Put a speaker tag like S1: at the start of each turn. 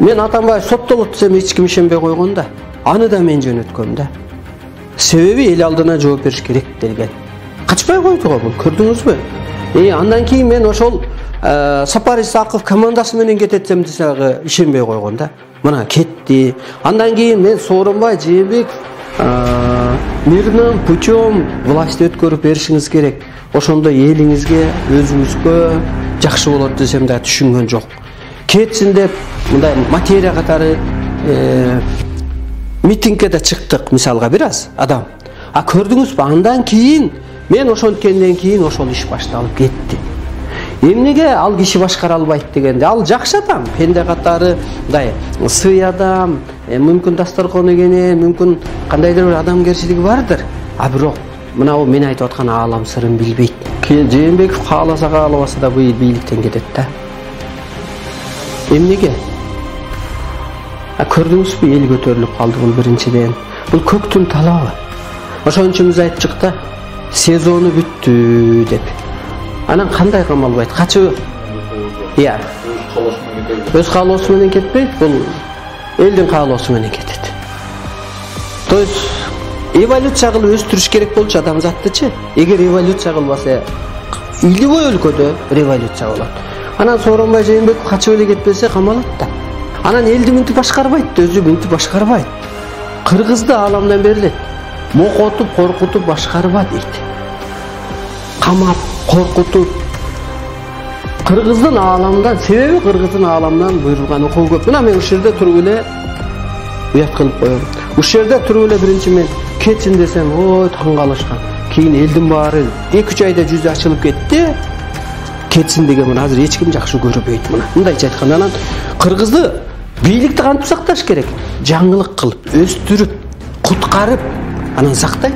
S1: Мен Атамбаев соттолот десем эч ким ишенбей койгон да. Аны да мен жөнөткөм да. Себеби эл алдына жооп бериш керек делген. Качпай койду го бул, көрдүңүзбү? Андан кийин мен ошол Сапар Исаков командасы менен кететсем десе ишенбей койгон да. Мына кетти. Андан кийин мен Сооронбай Жээнбеков мирным путем власть өткөрүп беришиңиз керек. Ошондо элиңизге, өзүңүзгө жакшы болот десем да түшүнгөн жок. Кетсин деп мындай материя катары митингге да чыктык, мисалга бир аз адам. Көрдүңүзбү, андан кийин мен ошонткенден кийин ошол иш башталып кетти. Эмнеге ал киши башкара албайт дегенде, ал жакшы адам, пенде катары, мындай сый адам, мүмкүн дасторкон эгенен, мүмкүн кандайдыр бир адамгерчилиги бардыр. Бирок мына мен айтып аткан аалам сырын билбейт. Жээнбеков кааласа каалабаса да бул бийликтен кетет да. Эмнеге? Көрдүңүзбү, эл көтөрүлүп калды бул биринчиден. Бул көктүн талабы. Ошон үчүн биз айттык да, сезону бүттү деп. Анан кандай камалбайт? Качып? Өз каалоосу менен кетпейт, бул элдин каалоосу менен кетет. То есть эволюция кылып өстүрүш керек болчу адамзаттычы. Эгер эволюция кылбаса, любой өлкөдө революция болот. Анан Сооронбай Жээнбеков качып эле кетпесе камалат да. Анан элди мынтип башкарбайт, өзү мынтип башкарбайт. Кыргызды ааламдан берилет. Мокотуп, коркутуп башкарба дейт. Камап, коркутуп. Кыргыздын ааламдан, себеби кыргыздын ааламдан буйрулган окуу көп. Мына мен ушул жерде туруп эле уят кылып коем. Ушул жерде туруп эле биринчи мен кетсин десем, ой, таң калышкан. Кийин элдин баары 2-3 айда жүзү ачылып кетти. Кетсин деген азыр эч ким жакшы көрбөйт мына. Мындайча айтканда, анан кыргызды бийликти кантип сакташ керек? Жаңылык кылып, өстүрүп, куткарып, анан сактайт.